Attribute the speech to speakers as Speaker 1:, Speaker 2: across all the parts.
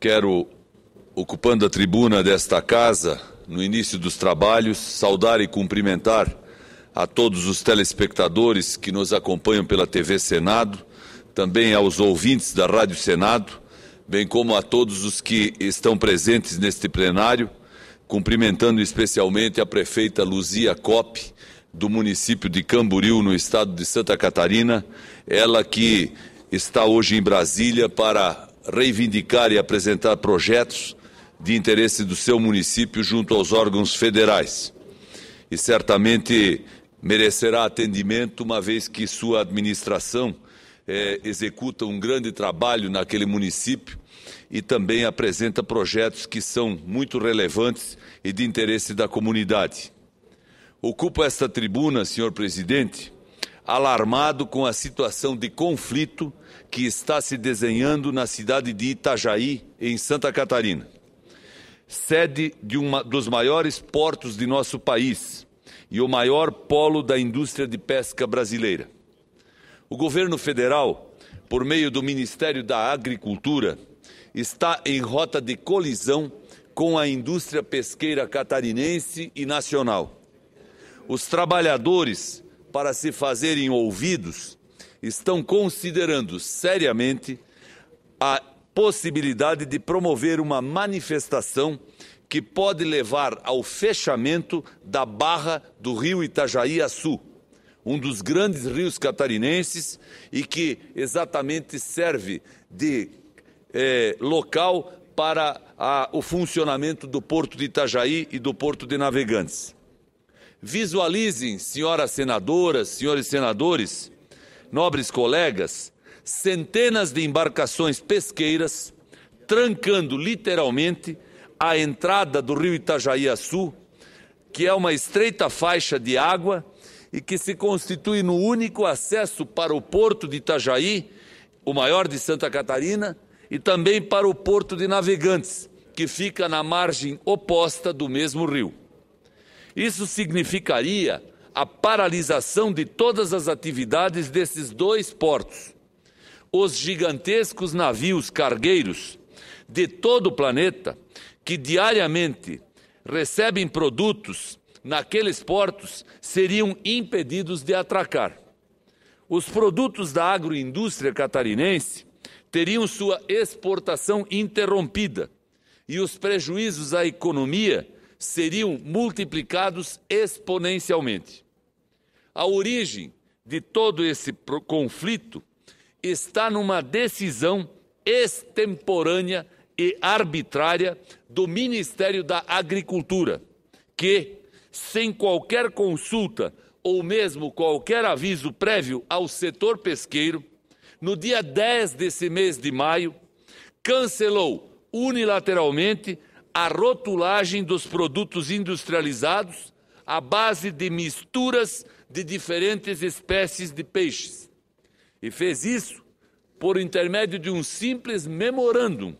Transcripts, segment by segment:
Speaker 1: Quero, ocupando a tribuna desta casa, no início dos trabalhos, saudar e cumprimentar a todos os telespectadores que nos acompanham pela TV Senado, também aos ouvintes da Rádio Senado, bem como a todos os que estão presentes neste plenário, cumprimentando especialmente a prefeita Luzia Coppe, do município de Camboriú, no estado de Santa Catarina, ela que está hoje em Brasília para reivindicar e apresentar projetos de interesse do seu município junto aos órgãos federais. E certamente merecerá atendimento, uma vez que sua administração executa um grande trabalho naquele município e também apresenta projetos que são muito relevantes e de interesse da comunidade. Ocupo esta tribuna, senhor presidente, alarmado com a situação de conflito que está se desenhando na cidade de Itajaí, em Santa Catarina, sede de dos maiores portos de nosso país e o maior polo da indústria de pesca brasileira. O governo federal, por meio do Ministério da Agricultura, está em rota de colisão com a indústria pesqueira catarinense e nacional. Os trabalhadores, para se fazerem ouvidos, estão considerando seriamente a possibilidade de promover uma manifestação que pode levar ao fechamento da barra do rio Itajaí-Açu, um dos grandes rios catarinenses e que exatamente serve de local para o funcionamento do Porto de Itajaí e do Porto de Navegantes. Visualizem, senhoras senadoras, senhores senadores, nobres colegas, centenas de embarcações pesqueiras trancando literalmente a entrada do rio Itajaí-Açu, que é uma estreita faixa de água e que se constitui no único acesso para o Porto de Itajaí, o maior de Santa Catarina, e também para o Porto de Navegantes, que fica na margem oposta do mesmo rio. Isso significaria a paralisação de todas as atividades desses dois portos. Os gigantescos navios cargueiros de todo o planeta, que diariamente recebem produtos naqueles portos, seriam impedidos de atracar. Os produtos da agroindústria catarinense teriam sua exportação interrompida e os prejuízos à economia seriam multiplicados exponencialmente. A origem de todo esse conflito está numa decisão extemporânea e arbitrária do Ministério da Agricultura, que, sem qualquer consulta ou mesmo qualquer aviso prévio ao setor pesqueiro, no dia 10 desse mês de maio, cancelou unilateralmente a rotulagem dos produtos industrializados à base de misturas de diferentes espécies de peixes. E fez isso por intermédio de um simples memorândum,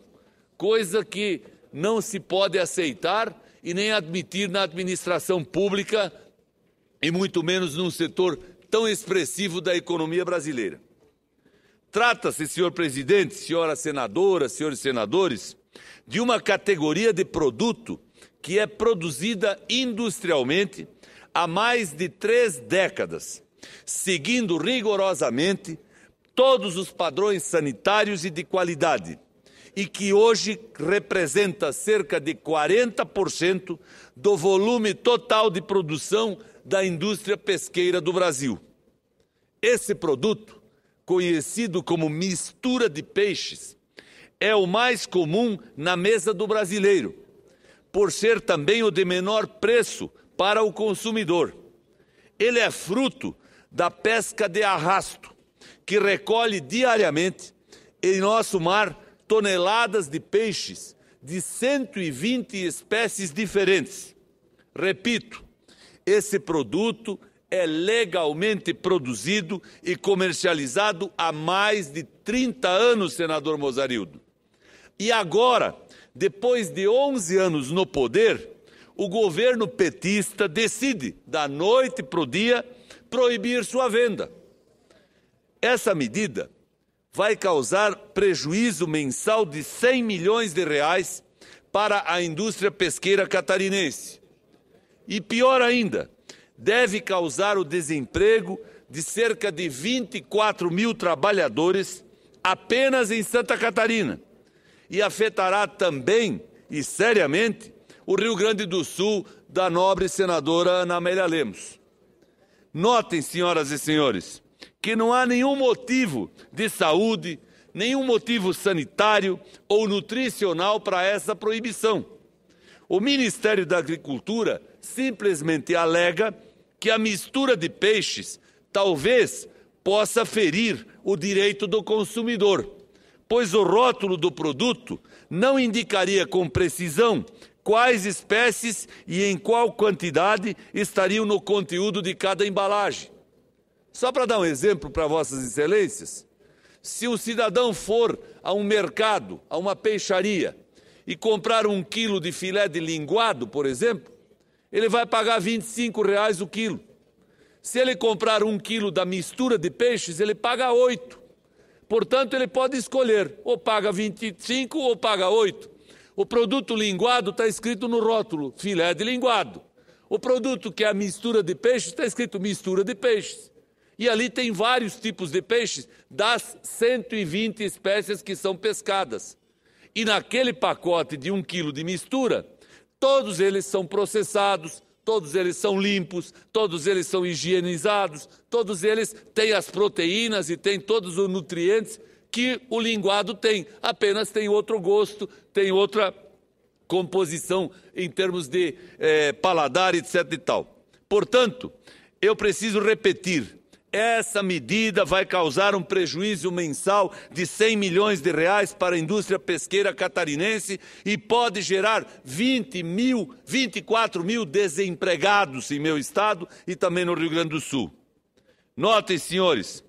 Speaker 1: coisa que não se pode aceitar e nem admitir na administração pública e muito menos num setor tão expressivo da economia brasileira. Trata-se, senhor presidente, senhoras senadoras, senhores senadores, de uma categoria de produto que é produzida industrialmente há mais de 3 décadas, seguindo rigorosamente todos os padrões sanitários e de qualidade, e que hoje representa cerca de 40% do volume total de produção da indústria pesqueira do Brasil. Esse produto, conhecido como mistura de peixes, é o mais comum na mesa do brasileiro, por ser também o de menor preço para o consumidor. Ele é fruto da pesca de arrasto, que recolhe diariamente em nosso mar toneladas de peixes de 120 espécies diferentes. Repito, esse produto é legalmente produzido e comercializado há mais de 30 anos, senador Mozarildo. E agora, depois de 11 anos no poder, o governo petista decide, da noite para o dia, proibir sua venda. Essa medida vai causar prejuízo mensal de 100 milhões de reais para a indústria pesqueira catarinense. E pior ainda, deve causar o desemprego de cerca de 24 mil trabalhadores apenas em Santa Catarina. E afetará também, e seriamente, o Rio Grande do Sul, da nobre senadora Ana Amélia Lemos. Notem, senhoras e senhores, que não há nenhum motivo de saúde, nenhum motivo sanitário ou nutricional para essa proibição. O Ministério da Agricultura simplesmente alega que a mistura de peixes talvez possa ferir o direito do consumidor, pois o rótulo do produto não indicaria com precisão quais espécies e em qual quantidade estariam no conteúdo de cada embalagem. Só para dar um exemplo para Vossas Excelências, se um cidadão for a um mercado, a uma peixaria, e comprar 1 quilo de filé de linguado, por exemplo, ele vai pagar R$ 25 o quilo. Se ele comprar 1 quilo da mistura de peixes, ele paga 8. Portanto, ele pode escolher, ou paga 25 ou paga 8. O produto linguado está escrito no rótulo, filé de linguado. O produto que é a mistura de peixes está escrito mistura de peixes. E ali tem vários tipos de peixes das 120 espécies que são pescadas. E naquele pacote de 1 quilo de mistura, todos eles são processados, todos eles são limpos, todos eles são higienizados, todos eles têm as proteínas e têm todos os nutrientes que o linguado tem, apenas tem outro gosto, tem outra composição em termos de paladar, etc. e tal. Portanto, eu preciso repetir, essa medida vai causar um prejuízo mensal de 100 milhões de reais para a indústria pesqueira catarinense e pode gerar 24 mil desempregados em meu estado e também no Rio Grande do Sul. Notem, senhores,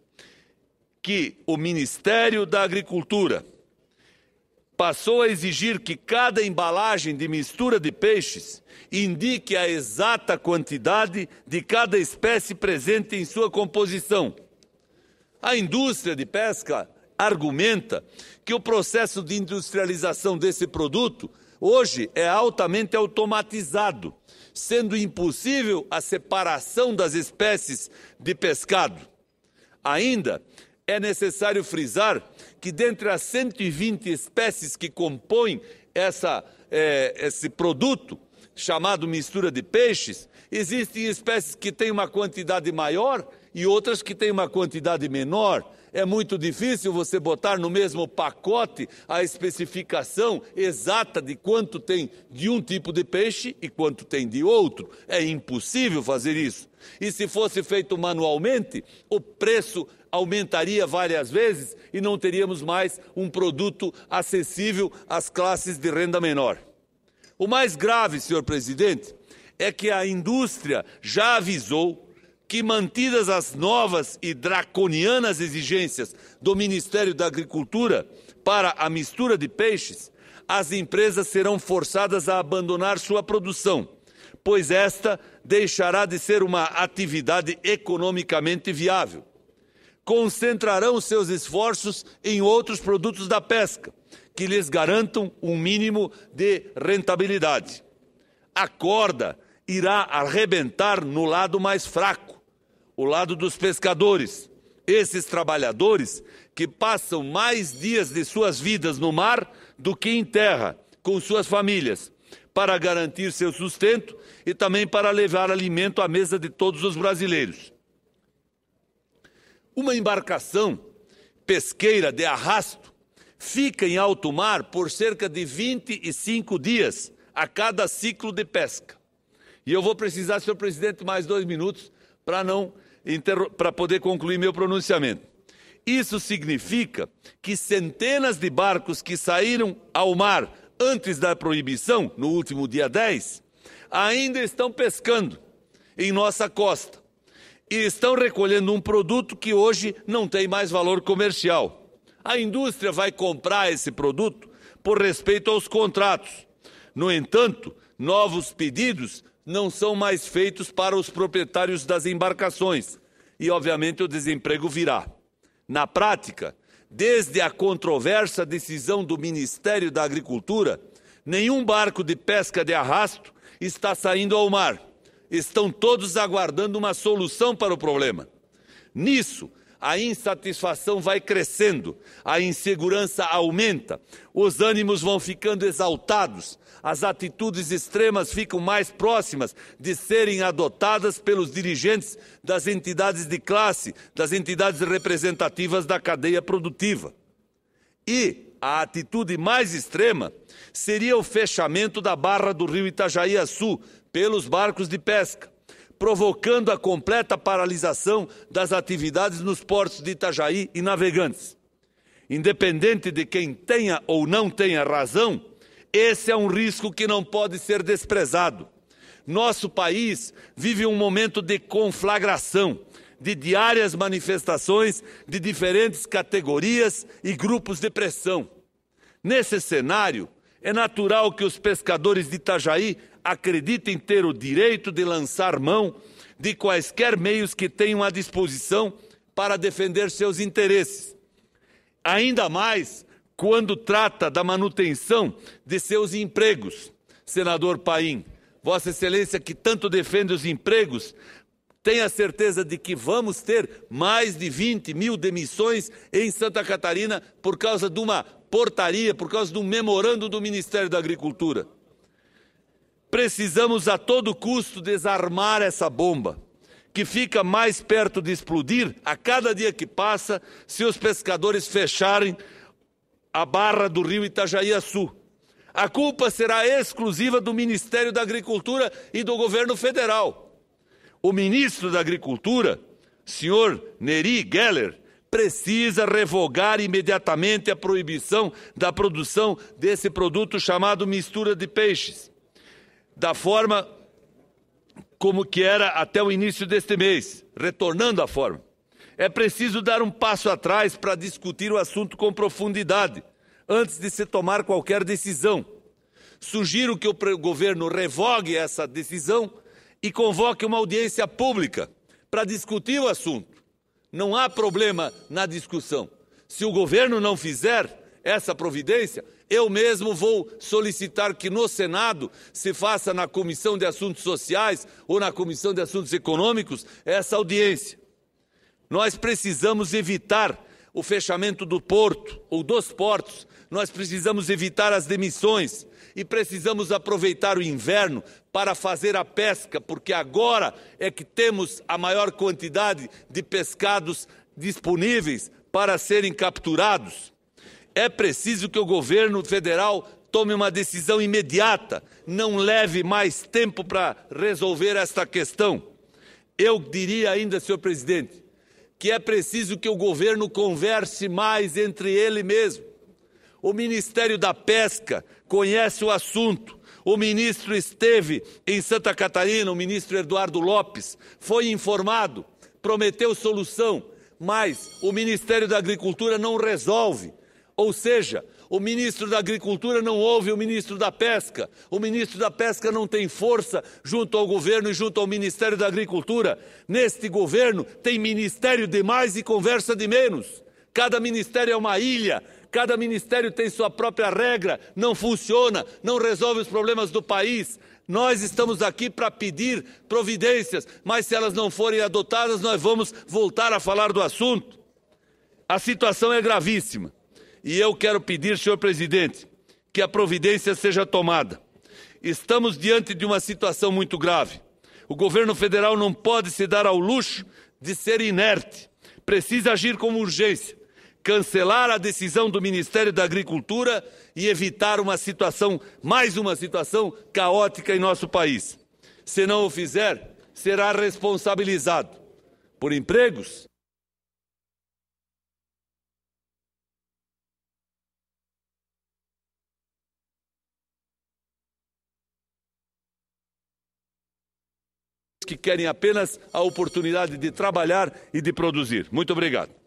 Speaker 1: que o Ministério da Agricultura passou a exigir que cada embalagem de mistura de peixes indique a exata quantidade de cada espécie presente em sua composição. A indústria de pesca argumenta que o processo de industrialização desse produto hoje é altamente automatizado, sendo impossível a separação das espécies de pescado. Ainda é necessário frisar que dentre as 120 espécies que compõem esse produto, chamado mistura de peixes, existem espécies que têm uma quantidade maior e outras que têm uma quantidade menor. É muito difícil você botar no mesmo pacote a especificação exata de quanto tem de um tipo de peixe e quanto tem de outro. É impossível fazer isso. E se fosse feito manualmente, o preço aumentaria várias vezes e não teríamos mais um produto acessível às classes de renda menor. O mais grave, senhor presidente, é que a indústria já avisou que, mantidas as novas e draconianas exigências do Ministério da Agricultura para a mistura de peixes, as empresas serão forçadas a abandonar sua produção, pois esta deixará de ser uma atividade economicamente viável. Concentrarão seus esforços em outros produtos da pesca, que lhes garantam um mínimo de rentabilidade. A corda irá arrebentar no lado mais fraco, o lado dos pescadores. Esses trabalhadores que passam mais dias de suas vidas no mar do que em terra, com suas famílias, para garantir seu sustento e também para levar alimento à mesa de todos os brasileiros. Uma embarcação pesqueira de arrasto fica em alto mar por cerca de 25 dias a cada ciclo de pesca. E eu vou precisar, senhor presidente, mais 2 minutos para poder concluir meu pronunciamento. Isso significa que centenas de barcos que saíram ao mar antes da proibição, no último dia 10, ainda estão pescando em nossa costa e estão recolhendo um produto que hoje não tem mais valor comercial. A indústria vai comprar esse produto por respeito aos contratos. No entanto, novos pedidos não são mais feitos para os proprietários das embarcações e, obviamente, o desemprego virá. Na prática, Desde a controversa decisão do Ministério da Agricultura, nenhum barco de pesca de arrasto está saindo ao mar. Estão todos aguardando uma solução para o problema. Nisso, a insatisfação vai crescendo, a insegurança aumenta, os ânimos vão ficando exaltados, as atitudes extremas ficam mais próximas de serem adotadas pelos dirigentes das entidades de classe, das entidades representativas da cadeia produtiva. E a atitude mais extrema seria o fechamento da barra do rio Itajaí-Açu pelos barcos de pesca, provocando a completa paralisação das atividades nos portos de Itajaí e Navegantes. Independente de quem tenha ou não tenha razão, esse é um risco que não pode ser desprezado. Nosso país vive um momento de conflagração, de diárias manifestações de diferentes categorias e grupos de pressão. Nesse cenário, é natural que os pescadores de Itajaí acreditem ter o direito de lançar mão de quaisquer meios que tenham à disposição para defender seus interesses. Ainda mais quando trata da manutenção de seus empregos. Senador Paim, Vossa Excelência, que tanto defende os empregos, tenha certeza de que vamos ter mais de 20 mil demissões em Santa Catarina por causa de uma portaria, por causa de um memorando do Ministério da Agricultura. Precisamos a todo custo desarmar essa bomba, que fica mais perto de explodir a cada dia que passa se os pescadores fecharem a barra do rio Itajaí-Açu. A culpa será exclusiva do Ministério da Agricultura e do governo federal. O ministro da Agricultura, senhor Neri Geller, precisa revogar imediatamente a proibição da produção desse produto chamado mistura de peixes, da forma como que era até o início deste mês, retornando à forma. É preciso dar um passo atrás para discutir o assunto com profundidade, antes de se tomar qualquer decisão. Sugiro que o governo revogue essa decisão e convoque uma audiência pública para discutir o assunto. Não há problema na discussão. Se o governo não fizer essa providência, eu mesmo vou solicitar que no Senado se faça na Comissão de Assuntos Sociais ou na Comissão de Assuntos Econômicos essa audiência. Nós precisamos evitar o fechamento do porto ou dos portos, nós precisamos evitar as demissões e precisamos aproveitar o inverno para fazer a pesca, porque agora é que temos a maior quantidade de pescados disponíveis para serem capturados. É preciso que o governo federal tome uma decisão imediata, não leve mais tempo para resolver esta questão. Eu diria ainda, senhor presidente, que é preciso que o governo converse mais entre ele mesmo. O Ministério da Pesca conhece o assunto. O ministro esteve em Santa Catarina, o ministro Eduardo Lopes, foi informado, prometeu solução, mas o Ministério da Agricultura não resolve. Ou seja, o ministro da Agricultura não ouve o ministro da Pesca, o ministro da Pesca não tem força junto ao governo e junto ao Ministério da Agricultura. Neste governo tem ministério de mais e conversa de menos. Cada ministério é uma ilha, cada ministério tem sua própria regra, não funciona, não resolve os problemas do país. Nós estamos aqui para pedir providências, mas se elas não forem adotadas, nós vamos voltar a falar do assunto. A situação é gravíssima. E eu quero pedir, senhor presidente, que a providência seja tomada. Estamos diante de uma situação muito grave. O governo federal não pode se dar ao luxo de ser inerte. Precisa agir com urgência, cancelar a decisão do Ministério da Agricultura e evitar mais uma situação caótica em nosso país. Se não o fizer, será responsabilizado por empregos, que querem apenas a oportunidade de trabalhar e de produzir. Muito obrigado.